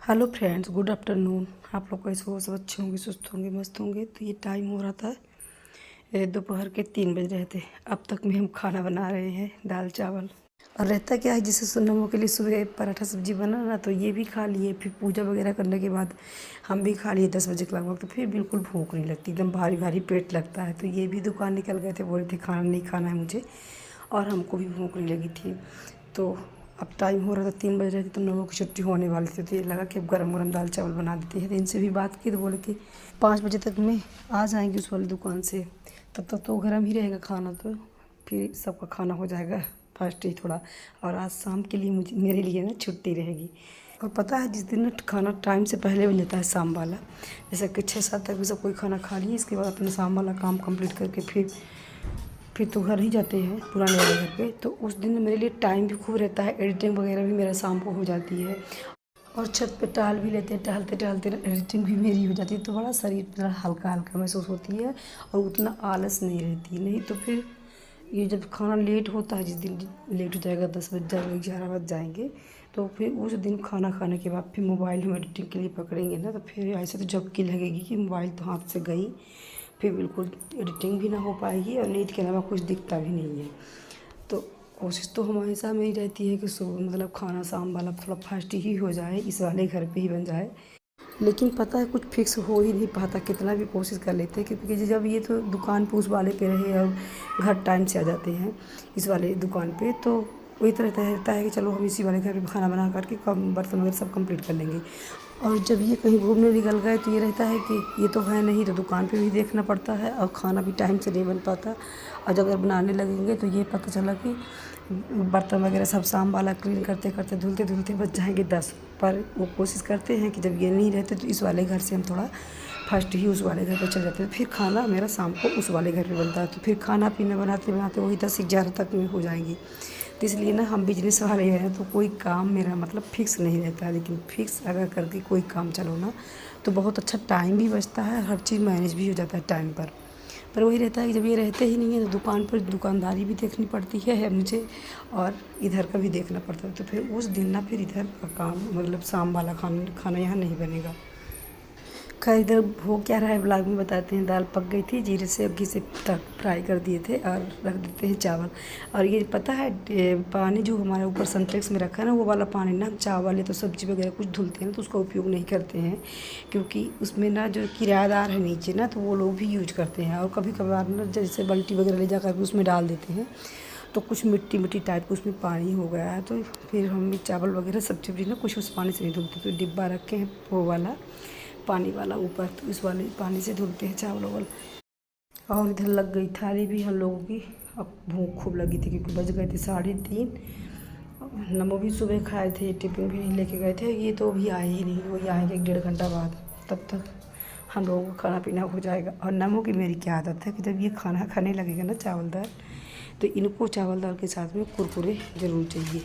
Hello friends, good afternoon. आप लोग कैसे हो? सब अच्छे होंगे, सुस्त होंगे, मस्त होंगे। तो ये टाइम हो रहा था दोपहर के 3 बज रहे थे। अब तक में हम खाना बना रहे हैं, दाल चावल। और रहता क्या है, जैसे सुनमों के लिए सुबह पराठा सब्जी बना ना, तो ये भी खा लिए। फिर पूजा वगैरह करने के बाद हम भी खा लिए 10 बजे के लगभग। तो फिर बिल्कुल भूख नहीं लगती, एकदम भारी भारी पेट लगता है। तो ये भी दुकान निकल गए थे, बोल रहे थे खाना नहीं खाना है मुझे, और हमको भी भूख नहीं लगी थी। तो अब टाइम हो रहा था 3 बज रहे थे, तो हम लोगों की छुट्टी होने वाली थी। तो ये लगा कि अब गरम गरम दाल चावल बना देते हैं। तो इनसे भी बात की तो बोले कि 5 बजे तक में आ जाएंगे उस वाली दुकान से, तब तक तो गर्म ही रहेगा खाना। तो फिर सबका खाना हो जाएगा फास्ट ही थोड़ा। और आज शाम के लिए मेरे लिए ना छुट्टी रहेगी। और पता है, जिस दिन ना खाना टाइम से पहले बन जाता है शाम वाला, जैसे कि 6-7 तक भी सब कोई खाना खा लिए, इसके बाद अपना शाम वाला काम कंप्लीट करके फिर तो घर ही जाते हैं, पुराने वाले घर पे। तो उस दिन मेरे लिए टाइम भी खूब रहता है, एडिटिंग वगैरह भी मेरा शाम को हो जाती है। और छत पे टहल भी लेते हैं, टहलते टहलते एडिटिंग भी मेरी हो जाती है। तो बड़ा शरीर मेरा हल्का हल्का महसूस होती है, और उतना आलस नहीं रहती। नहीं तो फिर ये जब खाना लेट होता है, जिस दिन लेट हो जाएगा, 10 बज जाएंगे, 11 बज जाएंगे, तो फिर उस दिन खाना खाने के बाद फिर मोबाइल हम एडिटिंग के लिए पकड़ेंगे ना, तो फिर ऐसे तो झपकी लगेगी कि मोबाइल तो हाथ से गई। फिर बिल्कुल एडिटिंग भी ना हो पाएगी, और नीट के अलावा कुछ दिखता भी नहीं है। तो कोशिश तो हमेशा मेरी रहती है कि सुबह मतलब खाना शाम वाला थोड़ा फास्ट ही हो जाए, इस वाले घर पे ही बन जाए। लेकिन पता है, कुछ फिक्स हो ही नहीं पाता, कितना भी कोशिश कर लेते हैं। क्योंकि जब ये तो दुकान पे उस वाले पे रहे और घर टाइम से आ जाते हैं इस वाले दुकान पे, तो वही तरह रहता है कि चलो हम इसी वाले घर पे खाना बना करके कम बर्तन वगैरह सब कंप्लीट कर लेंगे। और जब ये कहीं घूमने निकल गए, तो ये रहता है कि ये तो है नहीं, तो दुकान पे भी देखना पड़ता है, और खाना भी टाइम से नहीं बन पाता। और जब अगर बनाने लगेंगे तो ये पता चला कि बर्तन वगैरह सब शाम वाला क्लीन करते करते धुलते धुलते बच जाएंगे 10। पर वो कोशिश करते हैं कि जब ये नहीं रहते तो इस वाले घर से हम थोड़ा फर्स्ट ही उस वाले घर पर चले जाते हैं। फिर खाना मेरा शाम को उस वाले घर पे बनता है। तो फिर खाना पीना बनाते बनाते वही 10-11 तक में हो जाएंगी। तो इसलिए ना, हम बिजनेस वाले हैं, तो कोई काम मेरा मतलब फिक्स नहीं रहता है। लेकिन फिक्स अगर करके कोई काम चलो ना, तो बहुत अच्छा टाइम भी बचता है, हर चीज़ मैनेज भी हो जाता है टाइम पर। वही रहता है कि जब ये रहते ही नहीं है, तो दुकान पर दुकानदारी भी देखनी पड़ती है मुझे, और इधर का भी देखना पड़ता है। तो फिर उस दिन ना, फिर इधर का काम मतलब शाम वाला खाना यहाँ नहीं बनेगा। खैर, इधर हो क्या रहा है ब्लॉग में बताते हैं। दाल पक गई थी, जीरे से घी से तक फ्राई कर दिए थे, और रख देते हैं चावल। और ये पता है, पानी जो हमारे ऊपर सिंटेक्स में रखा है ना, वो वाला पानी ना, हम चावल या तो सब्ज़ी वगैरह कुछ धुलते हैं तो उसका उपयोग नहीं करते हैं। क्योंकि उसमें ना जो किराएदार है नीचे ना, तो वो लोग भी यूज करते हैं। और कभी कभार ना, जैसे बाल्टी वगैरह ले जा कर उसमें डाल देते हैं, तो कुछ मिट्टी मिट्टी टाइप का उसमें पानी हो गया है। तो फिर हम चावल वगैरह सब्जी ना कुछ उस पानी से नहीं धुलते। तो डिब्बा रखे हैं वो वाला पानी वाला ऊपर, तो इस वाले पानी से धुलते हैं चावल वावल। और इधर लग गई थाली भी हम लोगों की। अब भूख खूब लगी थी, क्योंकि बज गए थे 3:30। नमो भी सुबह खाए थे, टिफिन भी नहीं लेके गए थे। ये तो अभी आए ही नहीं, वही आएंगे 1-1.5 घंटा बाद। तब तक हम लोगों का खाना पीना हो जाएगा। और नमो की मेरी क्या आदत है कि जब ये खाना खाने लगेगा ना चावल दाल, तो इनको चावल दाल के साथ में कुरकुरे ज़रूर चाहिए।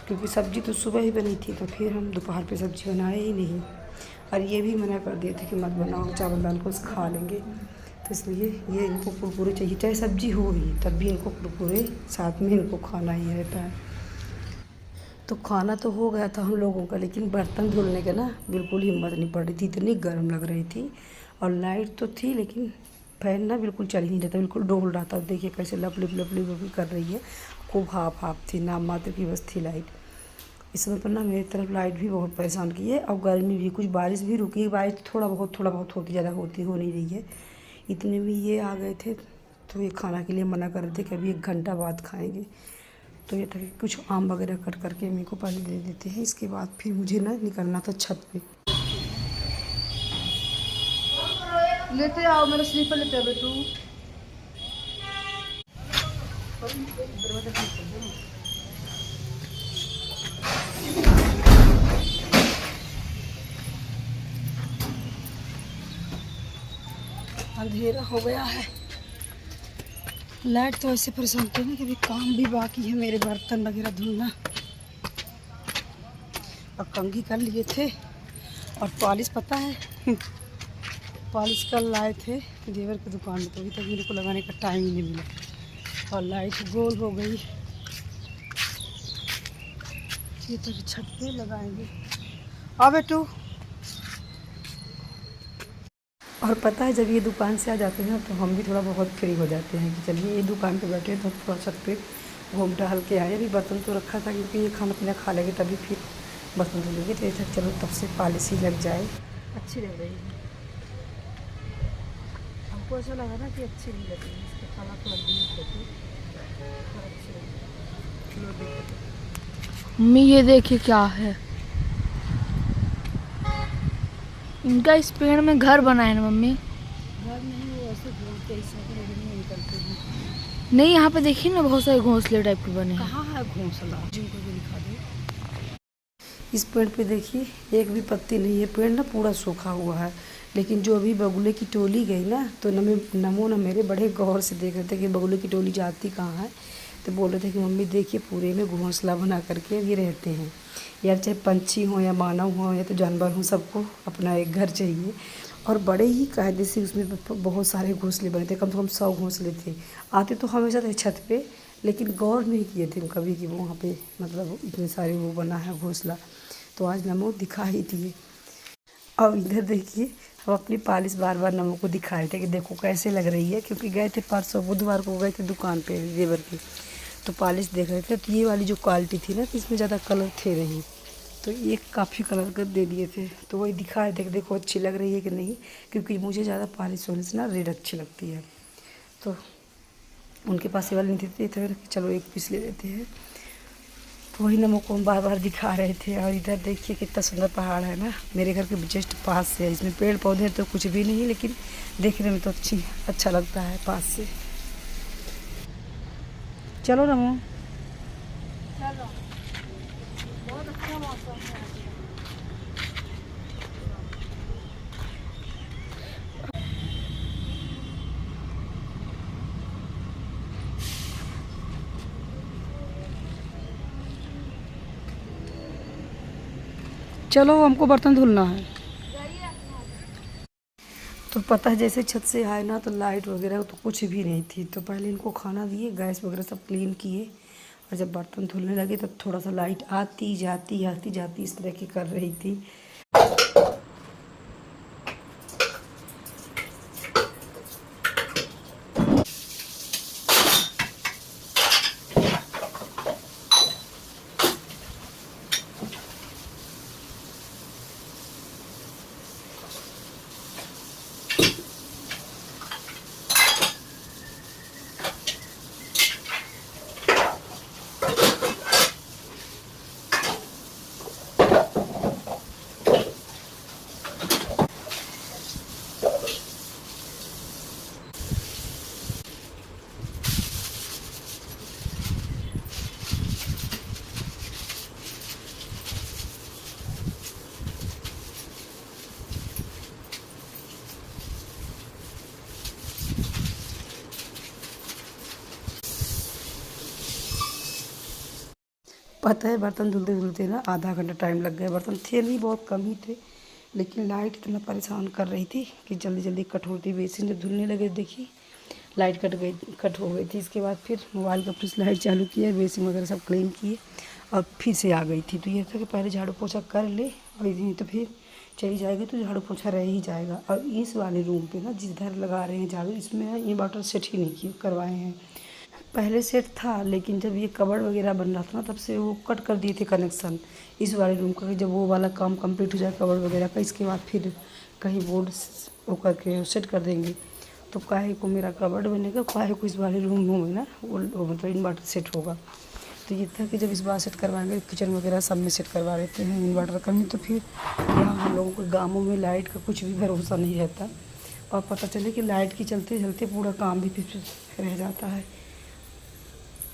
क्योंकि सब्ज़ी तो सुबह ही बनी थी, तो फिर हम दोपहर पे सब्ज़ी बनाए ही नहीं। और ये भी मना कर दिए थे कि मत बनाओ, चावल दाल को खा लेंगे। तो इसलिए ये इनको कुरकुरे चाहिए, चाहे सब्ज़ी हो ही, तब भी इनको कुरकुरे साथ में इनको खाना ही रहता है। तो खाना तो हो गया था हम लोगों का, लेकिन बर्तन धुलने का ना बिल्कुल हिम्मत नहीं पड़ रही थी, इतनी गर्म लग रही थी। और लाइट तो थी, लेकिन फैन ना बिल्कुल चल ही नहीं रहा था, बिल्कुल डोल रहा था। देखिए कैसे लप लिप लप लिप लिप कर रही है, खूब हाफ हाफ थी, नाम मात्र की बस थी लाइट। इस समय पर ना मेरी तरफ लाइट भी बहुत परेशान की है। और गर्मी भी, कुछ बारिश भी रुकी, बारिश थोड़ा बहुत होती, ज़्यादा होती हो नहीं रही है। इतने में ये आ गए थे, तो ये खाना के लिए मना कर रहे थे कि अभी 1 घंटा बाद खाएंगे। तो ये था कि कुछ आम वगैरह कट करके मेरे को पहले दे देते हैं, इसके बाद फिर मुझे ना निकलना था छत पे। लेते आओ, मेरा स्लीपर लेते आओ बेटू। अंधेरा हो गया है, लाइट तो ऐसे परेशान करती है ना कि अभी काम भी बाकी है, मेरे बर्तन वगैरह धुलना। और कंघी कर लिए थे, और पॉलिश पता है पॉलिश कल लाए थे देवर की दुकान में, तो अभी तक मेरे को लगाने का टाइम ही नहीं मिला। और लाइट गोल हो गई, ये तो छत पे लगाएंगे। आओ बेटू। और पता है जब ये दुकान से आ जाते हैं तो हम भी थोड़ा बहुत फ्री हो जाते हैं कि चलिए ये दुकान पे बैठे तो थोड़ा छत पे घूम टहल के आए। अभी बर्तन तो रखा था क्योंकि ये खाना पीना खा लेंगे तभी फिर बर्तन धुलेंगे, तो ऐसा चलो तब से पॉलिसी लग जाए। अच्छी लग रही है, हमको ऐसा लगा ना कि अच्छी नहीं लग रही है, इसका खाना थोड़ा डीप होती और अच्छी लगी। लो देखो मम्मी ये देखिए क्या है, इनका इस पेड़ में घर बना है ना मम्मी। घर नहीं, वो ऐसे बोलते इसमें नहीं निकलते हैं। नहीं यहाँ पे देखिए ना बहुत सारे घोंसले टाइप के बने हैं। कहाँ है घोंसला, जिनको भी दिखा दे। इस पेड़ पे देखिए एक भी पत्ती नहीं है, पेड़ ना पूरा सूखा हुआ है। लेकिन जो अभी बगुले की टोली गई ना तो नमो न मेरे बड़े गौर से देख रहे थे कि बगुले की टोली जाती कहाँ है। तो बोल रहे थे कि मम्मी देखिए पूरे में घोंसला बना करके ये रहते हैं। यार चाहे पंछी हो या मानव हो या तो जानवर हो, सबको अपना एक घर चाहिए। और बड़े ही कायदे से उसमें बहुत सारे घोंसले बने थे, कम से कम 100 घोंसले थे। आते तो हमेशा थे छत पे, लेकिन गौर नहीं किए थे कभी कि वहाँ पे मतलब इतने सारे वो बना है घोंसला। तो आज नमो दिखा ही दिए। अब इधर देखिए हम अपनी पॉलिश बार बार नमो को दिखाए थे कि देखो कैसे लग रही है, क्योंकि गए थे परसों बुधवार को गए थे दुकान पे जेवर की, तो पॉलिश देख रहे थे। तो ये वाली जो क्वालिटी थी ना तो इसमें ज़्यादा कलर थे नहीं, तो ये काफ़ी कलर कर दे दिए थे। तो वही दिखाए थे कि देखो अच्छी लग रही है कि नहीं, क्योंकि मुझे ज़्यादा पॉलिश होने से ना रेड अच्छी लगती है। तो उनके पास ये वाली नहीं थी, तो चलो एक पीस ले लेते हैं। तो वही नमो को हम बार बार दिखा रहे थे। और इधर देखिए कितना सुंदर पहाड़ है ना, मेरे घर के जस्ट पास से है। इसमें पेड़ पौधे तो कुछ भी नहीं, लेकिन देखने में तो अच्छा लगता है पास से। चलो नमो। चलो बहुत अच्छा मौसम है। चलो हमको बर्तन धुलना है। तो पता है जैसे छत से आए ना तो लाइट वगैरह तो कुछ भी नहीं थी, तो पहले इनको खाना दिए, गैस वगैरह सब क्लीन किए, और जब बर्तन धुलने लगे तब थोड़ा सा लाइट आती जाती आती जाती इस तरह की कर रही थी। पता है बर्तन धुलते धुलते ना आधा घंटा टाइम लग गया। बर्तन थे नहीं, बहुत कम ही थे, लेकिन लाइट इतना परेशान कर रही थी कि जल्दी जल्दी कट हो रही थी। बेसिन जब धुलने लगे देखिए लाइट कट हो गई थी। इसके बाद फिर मोबाइल का फ्लिश लाइट चालू किया, बेसिन वगैरह सब क्लीन किए और फिर से आ गई थी। तो ये था कि पहले झाड़ू पोछा कर ले और नहीं तो फिर चली जाएगी तो झाड़ू पोछा रह ही जाएगा। और इस वाले रूम पे ना जिधर लगा रहे हैं झाड़ू, इसमें ना इन्वर्टर सेट ही नहीं किए करवाए हैं। पहले सेट था, लेकिन जब ये कबर्ड वगैरह बन रहा था ना तब से वो कट कर दिए थे कनेक्शन इस वाले रूम का। जब वो वाला काम कंप्लीट हो जाए कबर्ड वगैरह का, इसके बाद फिर कहीं बोर्ड वो करके सेट कर देंगे। तो काहे को मेरा कबर्ड बनेगा, काहे को इस वाले रूम में ना वो मतलब इन्वर्टर सेट होगा। तो ये था कि जब इस बार सेट करवाएंगे, किचन वगैरह सब में सेट करवा लेते हैं इन्वर्टर का, नहीं तो फिर यहाँ हम लोगों को गाँवों में लाइट का कुछ भी भरोसा नहीं रहता। और पता चले कि लाइट की चलते चलते पूरा काम भी फिर रह जाता है,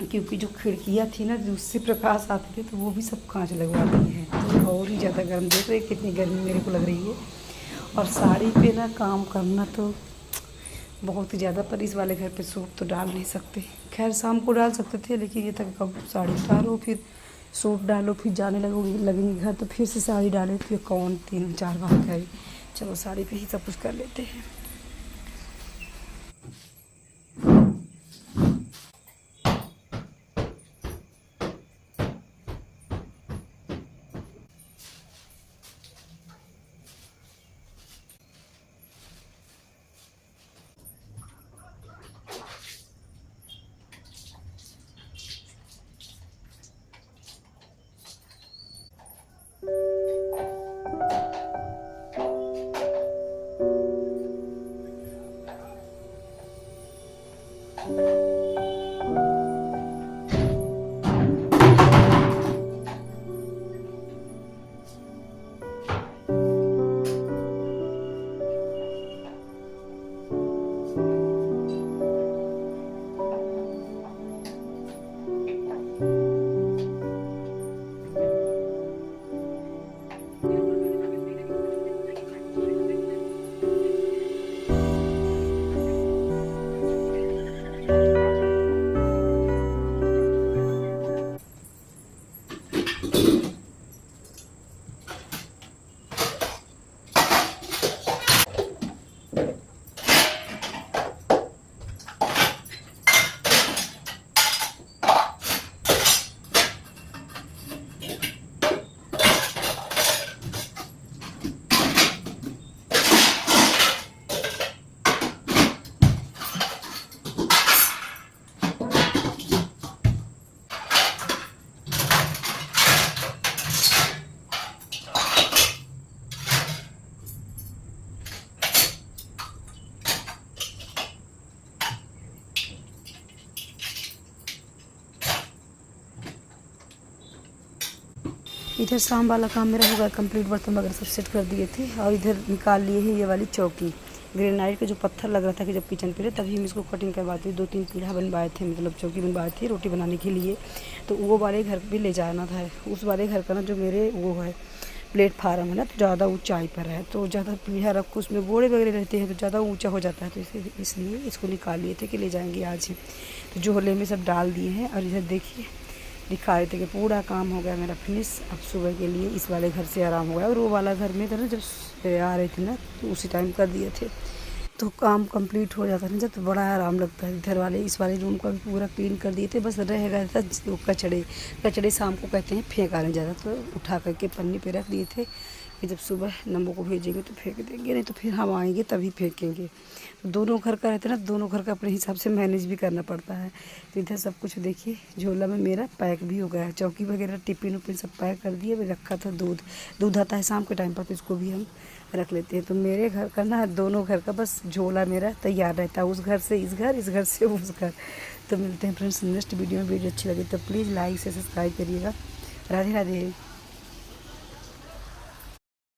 क्योंकि जो खिड़कियाँ थी ना उससे प्रकाश आते थे तो वो भी सब कांच लगवा दी हैं। तो और ही ज़्यादा गर्म, देख रहे कितनी गर्मी मेरे को लग रही है। और साड़ी पे ना काम करना तो बहुत ही ज़्यादा, पर इस वाले घर पे सूट तो डाल नहीं सकते। खैर शाम को डाल सकते थे, लेकिन ये था कि कब साड़ी उतारो फिर सूट डालो, फिर जाने लगेंगे घर तो फिर से साड़ी डाले, फिर कौन 3-4 बार करे। चलो साड़ी पे ही सब कुछ कर लेते हैं। इधर शाम वाला काम मेरा हो गया कंप्लीट, बर्तन वगैरह सब सेट कर दिए थे। और इधर निकाल लिए हैं ये वाली चौकी, ग्रेनाइट का जो पत्थर लग रहा था कि जब किचन पे तभी हम इसको कटिंग करवाते थे। 2-3 पीढ़ा बनवाए थे, मतलब चौकी बनवाए थे रोटी बनाने के लिए। तो वो वाले घर भी ले जाना था। उस वाले घर का ना जो मेरे वो है प्लेटफार्म है ना, तो ज़्यादा ऊंचाई पर है, तो ज़्यादा पीढ़ा रखो उसमें बोड़े वगैरह रहते हैं तो ज़्यादा ऊंचा हो जाता है। तो इसलिए इसको निकाल लिए थे कि ले जाएंगे आज ही। तो झोले में सब डाल दिए हैं। और इधर देखिए दिखा रहे थे कि पूरा काम हो गया मेरा फिनिश। अब सुबह के लिए इस वाले घर से आराम हो गया। और वो वाला घर में था ना, जब आ रहे थे ना तो उसी टाइम कर दिए थे, तो काम कंप्लीट हो जाता है जब, तो बड़ा आराम लगता है। इधर वाले इस वाले रूम को भी पूरा क्लीन कर दिए थे, बस रह गया था वो कचड़े शाम को कहते हैं फेंका नहीं जाता, तो उठा करके पन्नी पे रख दिए थे कि जब सुबह नम्बो को भेजेंगे तो फेंक देंगे, नहीं तो फिर हम आएंगे तभी फेंकेंगे। तो दोनों घर का रहता है ना, दोनों घर का अपने हिसाब से मैनेज भी करना पड़ता है। तो इधर सब कुछ देखिए झोला में मेरा पैक भी हो गया है। चौकी वगैरह टिफिन उपिन सब पैक कर दिए। मैं रखा था दूध आता है शाम के टाइम पर, तो इसको भी हम रख लेते हैं। तो मेरे घर का ना दोनों घर का बस झोला मेरा तैयार रहता है, उस घर से इस घर, इस घर से उस घर। तो मिलते हैं फ्रेंड्स नेक्स्ट वीडियो में। वीडियो अच्छी लगी तो प्लीज़ लाइक से सब्सक्राइब करिएगा। राधे राधे।